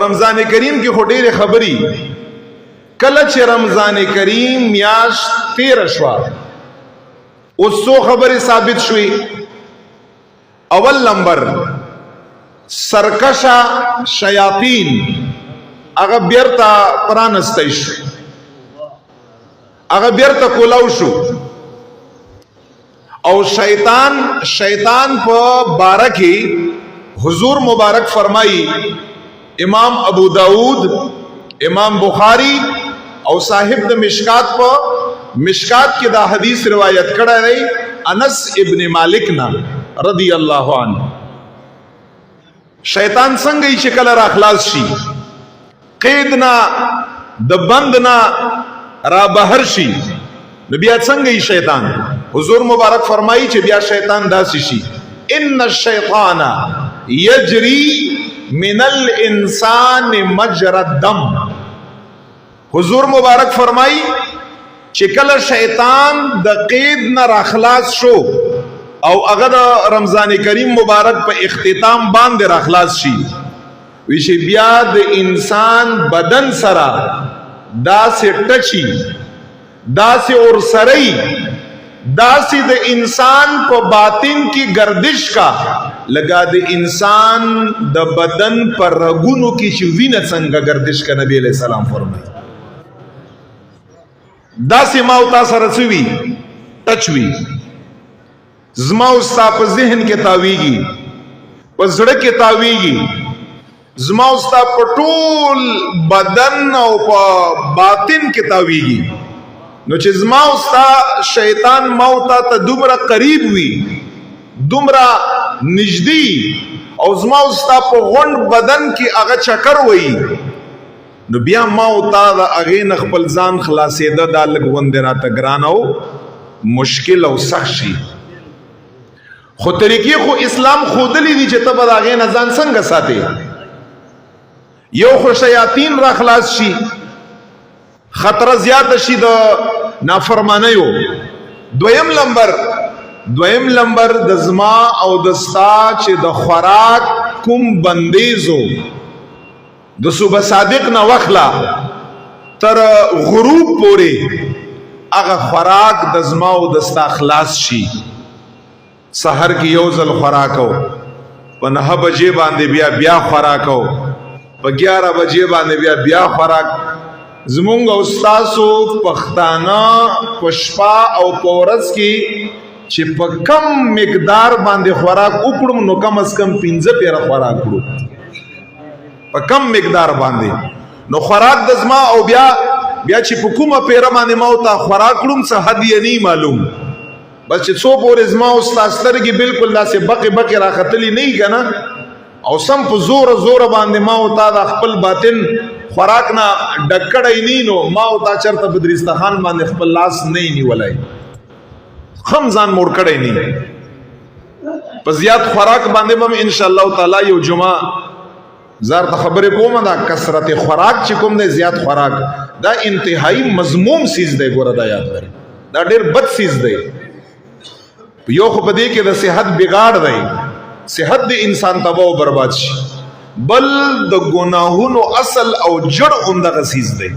رمضان کریم کې خو ډېرې خبرې کله چې رمضان کریم میاشت تیره شوه اوس څو خبرې ثابت شوې اول نمبر سرکشه شیاطین هغه بیرته پرانستی شو هغه بیرته کولاو شو او شیطان په باره کې حضور مبارک فرمائی امام ابو داود امام بخاری او صاحب د مشکات په مشکات کې دا حدیث روایت کړی دی انس ابن مالک نا رضی الله عنه شیطان څنګه چې کله را خلاص شي قید نه د بند نه را بهر شي نو بیا څنګه شیطان حضور مبارک فرمایي چې بیا شیطان داسې شي ان الشیطان یجری من الانسان مجرى الدم حضور مبارک فرمائی چې کله شیطان د قید نه راخلاص شو او هغه د رمضان کریم مبارک په اختتام باندې راخلاص شي وی چې بیا د انسان بدن سره داسې ټچي داسې اور سرئی داسې د انسان په باطن کې گردش کا لگا د انسان د بدن پر رګونو کې چې وینه څنګه گردش کا نبی علیہ السلام فرمایي داسې ما او تاسو سره څه وي ټچ وي زما او ستا په ذهن کې تاویږي په زړه کې تاویږي زما او ستا په ټول بدن او په باطن کې تاویږي نو چې زما او ستا شیطان موت ته دومره قریب وي دومره نږدې او زما او ستا په غونډ بدن کې هغه چکر وي نو بیا ما او تا د هغې نه خپل ځان خلاصېده دا لږ غوندې راته ګران او مشکل او سخت شي خو طریقې خو اسلام ښودلي دي چې ته به د هغې نه ځان څنګه ساتې یو خو شیاطین را خلاص شي خطره زیاته شي د نافرمانیو دویم لمبر د زما او د ستا چې د خوراک کوم بندیزو د صبح صادق نه وخلا تر غروب پورې هغه خوراک د زما او د ستا خلاص شي سحر کې یو ځل خوراکو په 9 بجې باندې بیا خوراکو په 11 بجې باندې بیا خوراک زمونږ او ستاسو پښتانه په شپه او په ورځ کې چې په کم مقدار باندې خوراک وکړو نو کم از کم 15 پیره خوراک کړو په کم مقدار باندې نو خوراک د زما او بیا چې په کومه پیره باندې ما او تا خوراک کړم څه هدیه نه معلوم بس چې څو پورې زما او ستا سترګې بالکل داسې بقې راختلي نه وي که نه او سم په زوره باندې ما او تا د خپل باطن خوراک نه ډک کړی نه نو ما او تا چېرته په دریستخان باندې خپل لاس نه یې نیولی خم ځان موړ کړی نه په زیات خوراک باندې به انشاءالله تعالی یو جمعه زار ته خبرې کوم دا کثرت خوراک چې کوم دی زیات خوراک دا انتهایی مضموم سیز دی ګوره دا یاد لري دا ډېر بد سیز دی یو خو په دې کې د صحت بګاړ دی صحت د انسان تباہ او برباد شي بل د ګناهونو اصل او جړ همدغه سیز دی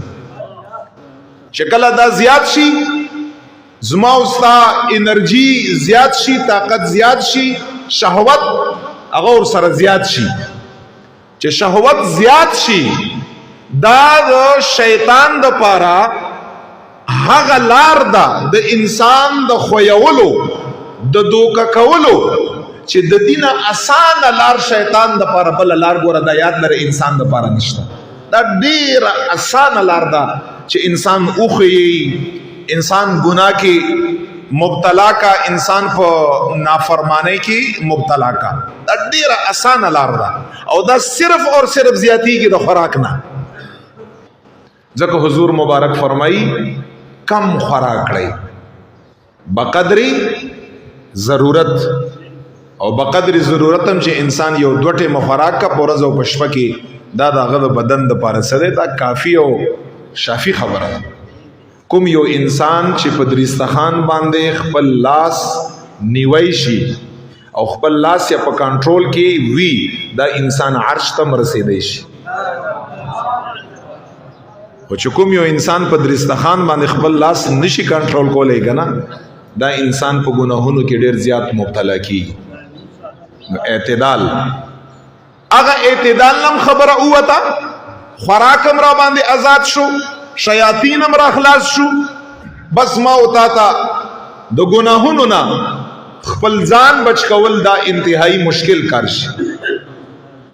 چې کله دا زیات شي زما او ستا انرژي زیات شي طاقت زیات شي شهوت هغه ورسره زیات شي چې شهوت زیات شي دا د شیطان د پاره هغه لار ده د انسان د خویولو د دوکه کولو چې د دینه اسانه لار شیطان د پاره بل لار ګوره دا یاد لري انسان د پاره نشته دا ډیره اسانه لار ده چې انسان اوخی انسان ګناه کې مبتلا کا انسان په نافرمانی کې مبتلا کا دا ډیره اسانه لار ده او دا صرف اور صرف زیاتیږي د خوراک نه ځکه حضور مبارک فرمایي کم خوراک کړئ بقدر ضرورت او بقدر ضرورت هم چې انسان یو 2 ټیمه خوراک کا په ورځ او په شپه کې دا د هغه بدن د پاره څه دی دا کافي او شافي خبره ده کوم یو انسان چې په دریستخان باندې خپل لاس نیوي شي او خپل لاس یا په کنټرول کې وي دا انسان عرش ته رسیدای شي خو چې کوم یو انسان په درستخان باندې خپل لاس نشي کنټرول کولی کنه دا انسان په ګناهونو کې ډیر زیات مبتلا کیږي. اعتدال هغه اعتدال نم خبره اوته خوراکم را باندې آزاد شو شیاطینم را خلاص شو بس ما وتا تا د ګناهونو نه خپل ځان بچ کول دا انتهایی مشکل کار شي.